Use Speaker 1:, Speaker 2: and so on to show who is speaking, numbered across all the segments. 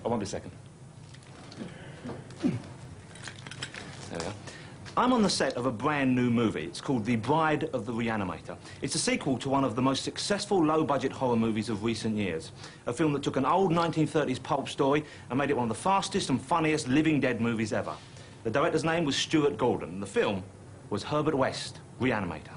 Speaker 1: I won't be a second. There we are. I'm on the set of a brand new movie. It's called The Bride of the Reanimator. It's a sequel to one of the most successful low-budget horror movies of recent years. A film that took an old 1930s pulp story and made it one of the fastest and funniest living dead movies ever. The director's name was Stuart Gordon, and the film was Herbert West, Reanimator.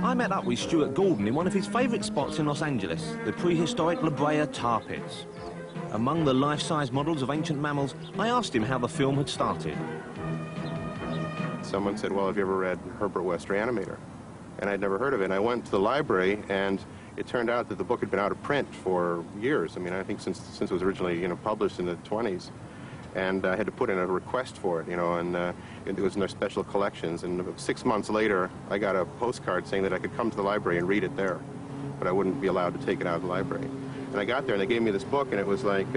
Speaker 1: I met up with Stuart Gordon in one of his favourite spots in Los Angeles, the prehistoric La Brea tar pits. Among the life-size models of ancient mammals, I asked him how the film had started.
Speaker 2: Someone said, well, have you ever read Herbert West Reanimator? And I'd never heard of it. And I went to the library, and it turned out that the book had been out of print for years. I mean, I think since it was originally, published in the 20s. And I had to put in a request for it, and it was in their special collections. And 6 months later, I got a postcard saying that I could come to the library and read it there, but I wouldn't be allowed to take it out of the library. And I got there, and they gave me this book, and it was like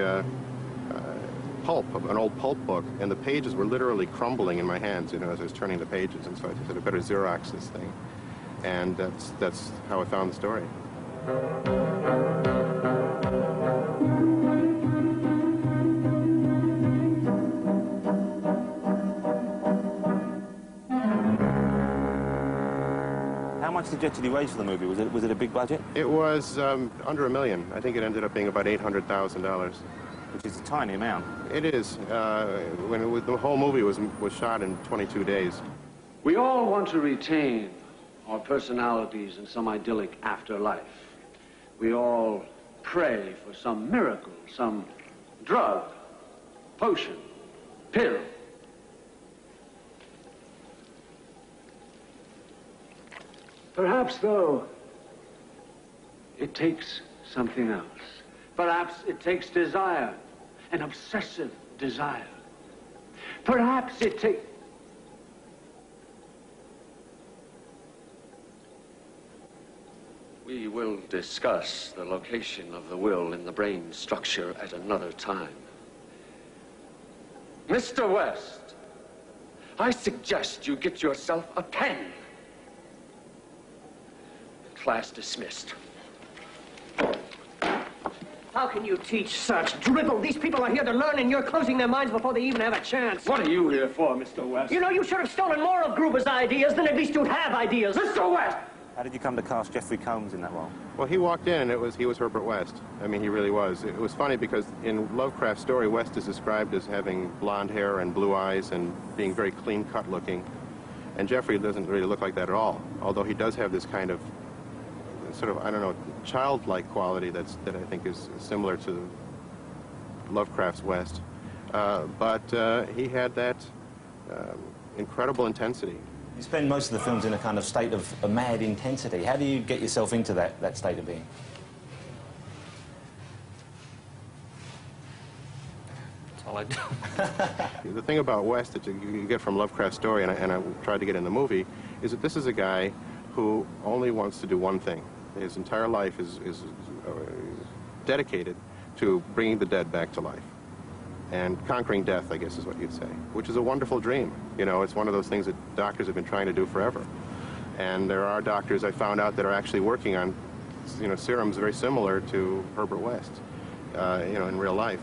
Speaker 2: pulp, an old pulp book, and the pages were literally crumbling in my hands, as I was turning the pages. And so I said, I better Xerox this thing. And that's how I found the story.
Speaker 1: How much did you actually raise for the movie? Was it a big budget?
Speaker 2: It was under $1 million. I think it ended up being about $800,000.
Speaker 1: Which is a tiny amount.
Speaker 2: It is. The whole movie was shot in 22 days.
Speaker 3: We all want to retain our personalities in some idyllic afterlife. We all pray for some miracle, some drug, potion, pill. Perhaps, though, it takes something else. Perhaps it takes desire, an obsessive desire. Perhaps it takes... We will discuss the location of the will in the brain structure at another time. Mr. West, I suggest you get yourself a pen. Class dismissed.
Speaker 4: How can you teach such dribble? These people are here to learn, and you're closing their minds before they even have a chance.
Speaker 3: What are you here for, Mr. West?
Speaker 4: You should have stolen more of Gruber's ideas, then at least you'd have ideas.
Speaker 3: Mr. West!
Speaker 1: How did you come to cast Jeffrey Combs in that role?
Speaker 2: Well, he walked in, and he was Herbert West. I mean, he really was. It was funny because in Lovecraft's story, West is described as having blonde hair and blue eyes and being very clean-cut looking. And Jeffrey doesn't really look like that at all, although he does have this kind of sort of, I don't know, childlike quality that I think is similar to Lovecraft's West. But he had that incredible intensity.
Speaker 1: You spend most of the films in a kind of state of a mad intensity. How do you get yourself into that state of being?
Speaker 3: That's all I do.
Speaker 2: The thing about West that you get from Lovecraft's story, and I tried to get in the movie, is that this is a guy who only wants to do one thing. His entire life is dedicated to bringing the dead back to life. And conquering death, I guess is what you'd say, which is a wonderful dream. It's one of those things that doctors have been trying to do forever. And there are doctors I found out that are actually working on, serums very similar to Herbert West, in real life.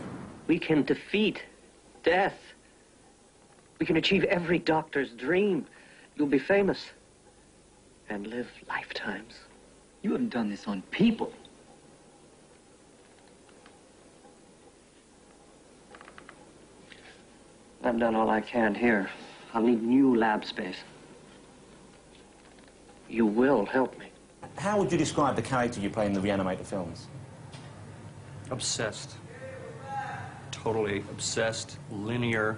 Speaker 4: We can defeat death. We can achieve every doctor's dream. You'll be famous and live lifetimes.
Speaker 5: You haven't done this on people.
Speaker 4: I've done all I can here. I'll need new lab space. You will help me.
Speaker 1: How would you describe the character you play in the Reanimator films?
Speaker 3: Obsessed. Totally obsessed, linear,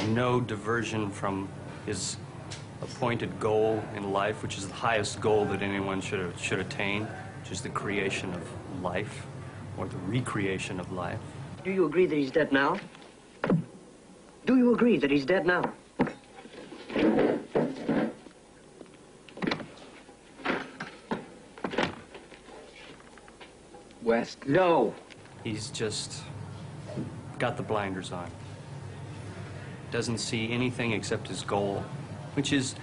Speaker 3: no diversion from his appointed goal in life, which is the highest goal that anyone should attain, which is the creation of life, or the recreation of life.
Speaker 4: Do you agree that he's dead now? Do you agree that he's dead now?
Speaker 5: West.
Speaker 4: No.
Speaker 3: He's just got the blinders on. doesn't see anything except his goal, which is,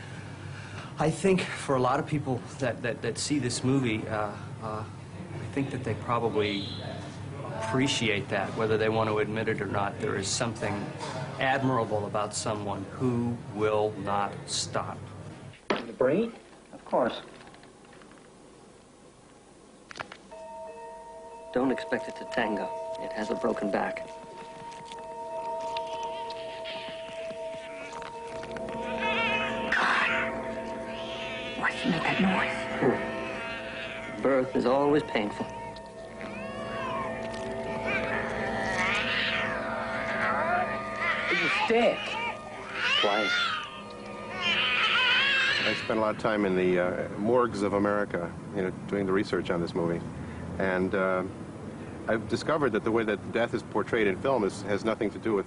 Speaker 3: I think, for a lot of people that see this movie, I think that they probably appreciate that, whether they want to admit it or not. There is something admirable about someone who will not stop.
Speaker 4: The brain? Of course. Don't expect it to tango. It has a broken back.
Speaker 5: God. Why did you make that noise?
Speaker 4: Birth is always painful.
Speaker 5: Did you stick?
Speaker 4: Twice.
Speaker 2: I spent a lot of time in the morgues of America, doing the research on this movie. And I've discovered that the way that death is portrayed in film has nothing to do with,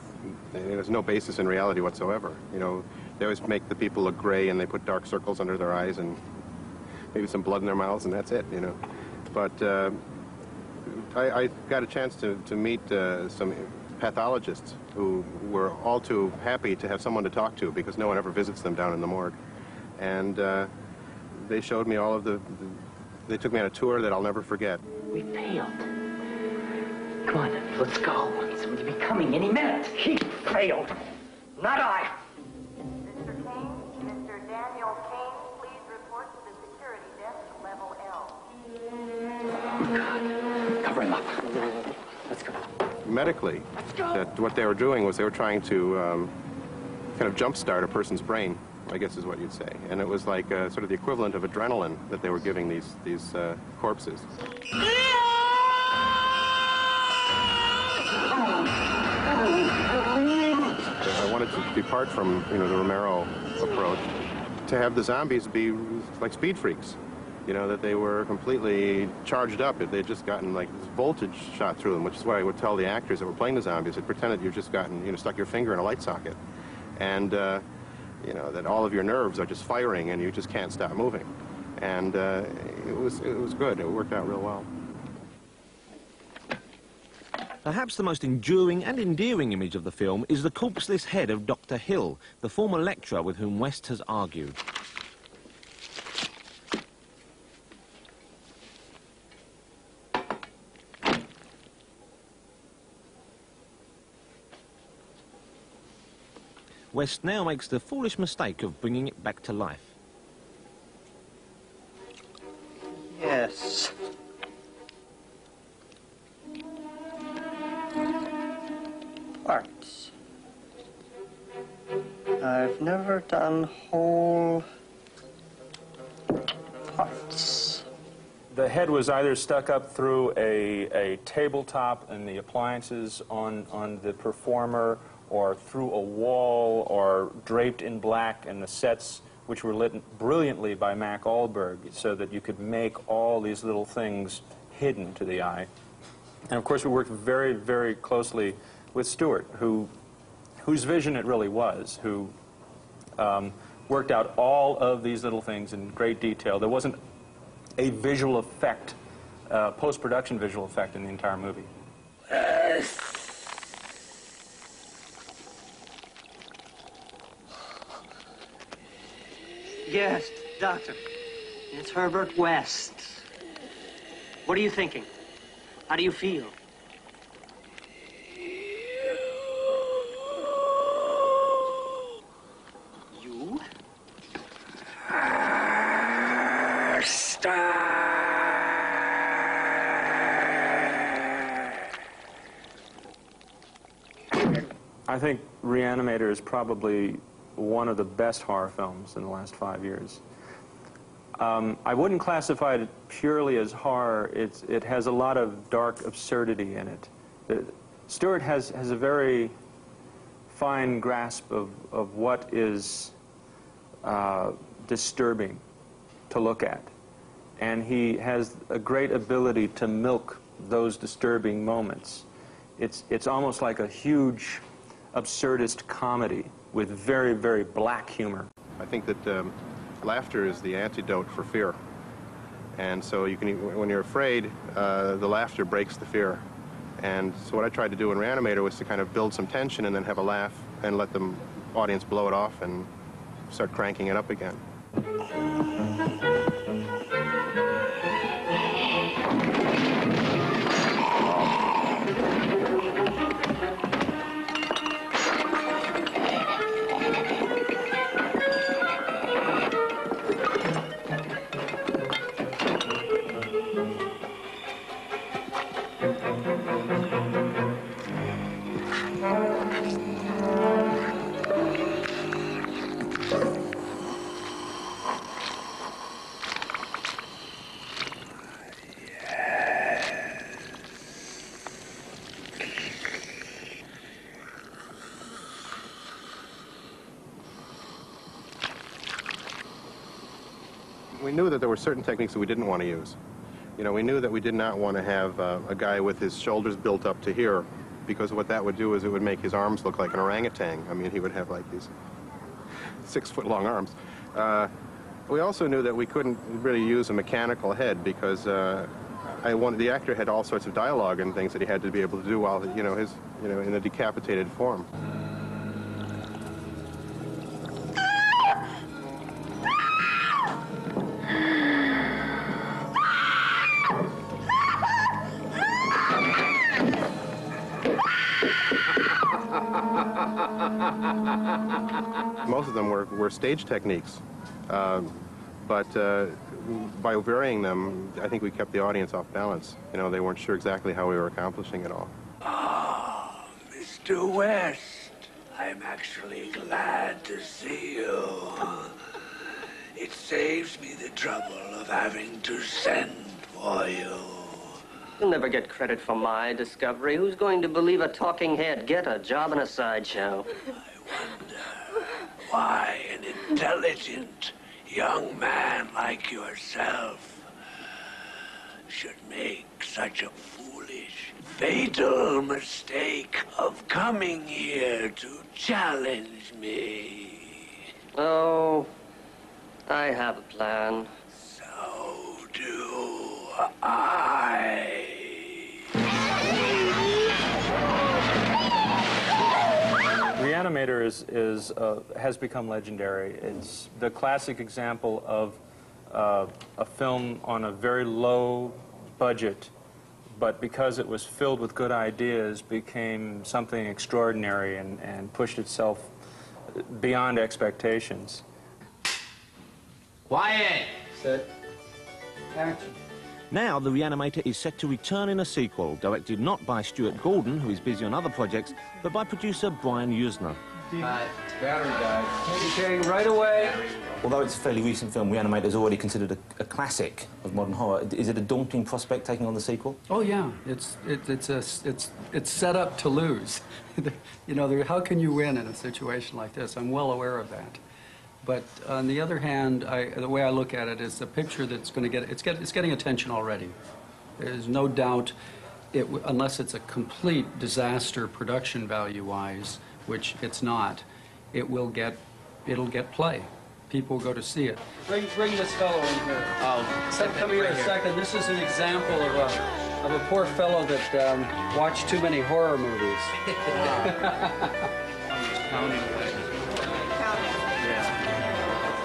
Speaker 2: there's no basis in reality whatsoever. They always make the people look gray and they put dark circles under their eyes and maybe some blood in their mouths and that's it, But I got a chance to meet some pathologists who were all too happy to have someone to talk to because no one ever visits them down in the morgue. And they showed me all of they took me on a tour that I'll never forget.
Speaker 5: We failed. Come on, let's go. Someone will be coming any minute. He failed. Not I.
Speaker 6: Mr. Kane, Mr. Daniel Kane, please report to the security desk, level L.
Speaker 5: God. Cover him up. Let's go.
Speaker 2: Medically, that what they were doing was they were trying to kind of jumpstart a person's brain, I guess is what you'd say. And it was like sort of the equivalent of adrenaline that they were giving these corpses. I wanted to depart from, the Romero approach, to have the zombies be like speed freaks. That they were completely charged up. They'd just gotten like this voltage shot through them, which is what I would tell the actors that were playing the zombies. They'd pretend that you've just gotten, stuck your finger in a light socket. And, that all of your nerves are just firing and you just can't stop moving. And it was good. It worked out real well.
Speaker 1: Perhaps the most enduring and endearing image of the film is the corpseless head of Dr. Hill, the former lecturer with whom West has argued. West now makes the foolish mistake of bringing it back to life.
Speaker 4: Yes. Parts. I've never done whole parts.
Speaker 7: The head was either stuck up through a tabletop and the appliances on the performer, or through a wall, or draped in black, and the sets, which were lit brilliantly by Mac Ahlberg, so that you could make all these little things hidden to the eye. And of course, we worked very, very closely with Stuart, whose vision it really was, who worked out all of these little things in great detail. There wasn't a visual effect, post-production visual effect in the entire movie.
Speaker 4: Yes, Doctor. It's Herbert West. What are you thinking? How do you feel? You?
Speaker 7: I think Reanimator is probably one of the best horror films in the last 5 years. I wouldn't classify it purely as horror. It has a lot of dark absurdity in it. Stuart has a very fine grasp of what is disturbing to look at. And he has a great ability to milk those disturbing moments. It's almost like a huge absurdist comedy with very, very black humor.
Speaker 2: I think that laughter is the antidote for fear. And so you can, when you're afraid, the laughter breaks the fear. And so what I tried to do in Reanimator was to kind of build some tension and then have a laugh and let the audience blow it off and start cranking it up again. We knew that there were certain techniques that we didn't want to use. You know, we knew that we did not want to have a guy with his shoulders built up to here, because what that would do is it would make his arms look like an orangutan. I mean, he would have like these 6-foot-long arms. We also knew that we couldn't really use a mechanical head because the actor had all sorts of dialogue and things that he had to be able to do while, in a decapitated form. Most of them were stage techniques, but by varying them, I think we kept the audience off balance. You know, they weren't sure exactly how we were accomplishing it all.
Speaker 8: Ah, Mr. West, I'm actually glad to see you. It saves me the trouble of having to send for you.
Speaker 4: You'll never get credit for my discovery. Who's going to believe a talking head get a job in a sideshow?
Speaker 8: I wonder why an intelligent young man like yourself should make such a foolish, fatal mistake of coming here to challenge me.
Speaker 4: Oh, I have a plan.
Speaker 8: So do I.
Speaker 7: Reanimator has become legendary. It's the classic example of a film on a very low budget, but because it was filled with good ideas, became something extraordinary and pushed itself beyond expectations.
Speaker 5: Quiet! Set. Action.
Speaker 1: Now, The Reanimator is set to return in a sequel, directed not by Stuart Gordon, who is busy on other projects, but by producer Brian Usner.
Speaker 5: Battery died. Okay, right away.
Speaker 1: Although it's a fairly recent film, Reanimator is already considered a classic of modern horror. Is it a daunting prospect taking on the sequel?
Speaker 9: Oh yeah, it's set up to lose. You know, how can you win in a situation like this? I'm well aware of that. But on the other hand, the way I look at it is a picture that's going to it's getting attention already. There's no doubt, unless it's a complete disaster production value-wise, which it's not, it'll get play. People go to see it. Bring this fellow in here. Oh, come here a second. This is an example of a poor fellow that watched too many horror movies.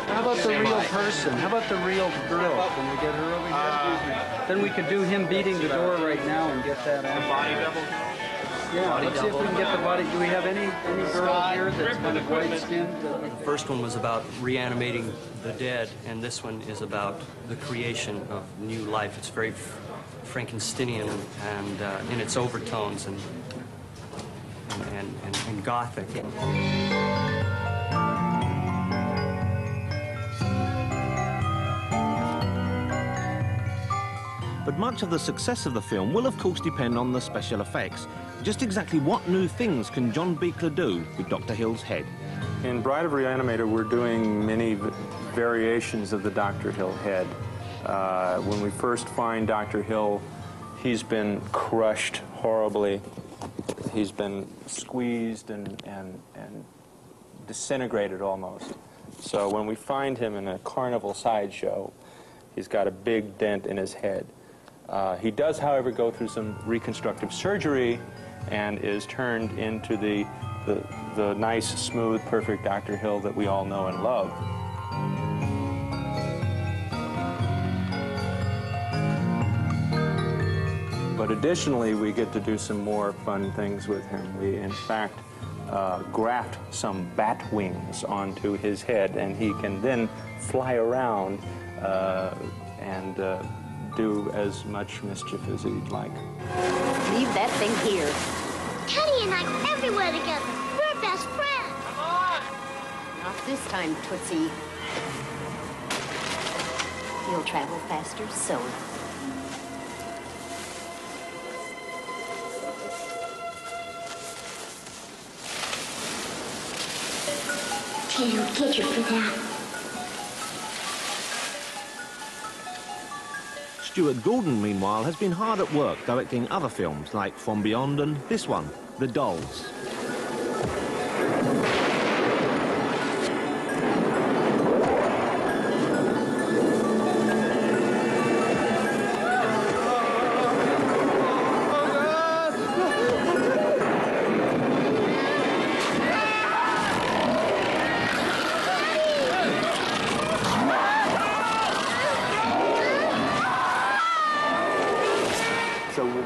Speaker 9: How about the real person? How about the real girl? Can we get her over here? Then we could do him beating the door right now and get that on. Body double? Yeah, let's see if we can get the body. Do we have any girl here that's kind of white-skinned?
Speaker 3: The first one was about reanimating the dead, and this one is about the creation of new life. It's very Frankensteinian and in its overtones and gothic.
Speaker 1: But much of the success of the film will, of course, depend on the special effects. Just exactly what new things can John Buechler do with Dr. Hill's head?
Speaker 7: In Bride of Reanimator, we're doing many variations of the Dr. Hill head. When we first find Dr. Hill, he's been crushed horribly. He's been squeezed and disintegrated almost. So when we find him in a carnival sideshow, he's got a big dent in his head. He does, however, go through some reconstructive surgery and is turned into the the nice, smooth, perfect Dr. Hill that we all know and love. But additionally, we get to do some more fun things with him. We, in fact, graft some bat wings onto his head, and he can then fly around and do as much mischief as he'd like.
Speaker 10: Leave that thing here. Teddy and I go everywhere together. We're best friends. Come on! Not this time, Tootsie. You'll travel faster solo. Teddy will get you for that.
Speaker 1: Stuart Gordon, meanwhile, has been hard at work directing other films like From Beyond and this one, The Dolls.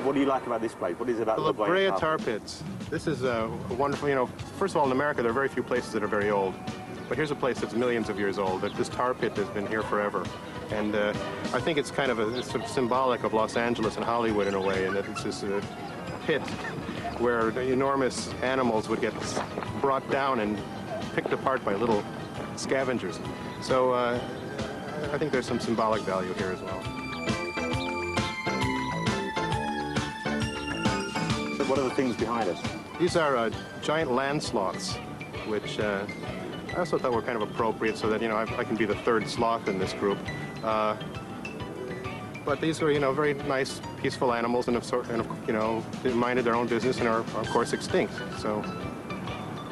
Speaker 11: What do you like about this place? What is it about
Speaker 2: the La Brea Tar Pits? This is a wonderful, you know, first of all, in America, there are very few places that are very old. But here's a place that's millions of years old. This tar pit has been here forever. And I think it's kind of it's sort of symbolic of Los Angeles and Hollywood in a way, in that it's this pit where enormous animals would get brought down and picked apart by little scavengers. So I think there's some symbolic value here as well.
Speaker 11: What are the things behind us?
Speaker 2: These are giant land sloths, which I also thought were kind of appropriate so that, you know, I can be the third sloth in this group. But these are, you know, very nice, peaceful animals and, you know, they minded their own business and are, of course, extinct. So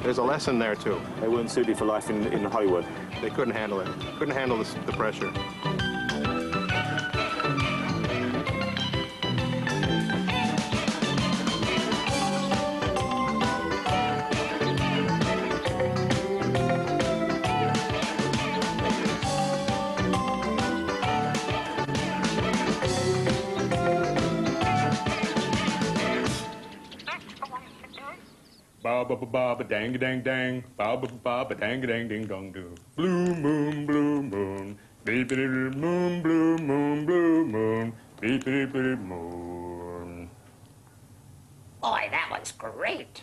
Speaker 2: there's a lesson there, too.
Speaker 11: They weren't suited for life in Hollywood.
Speaker 2: They couldn't handle it. Couldn't handle the pressure.
Speaker 7: Ba ba ba ba ba dang dang dang, ba ba ba ba dang dang ding dong do. Blue moon, beep moon, blue moon, beep moon.
Speaker 5: Boy, that one's great.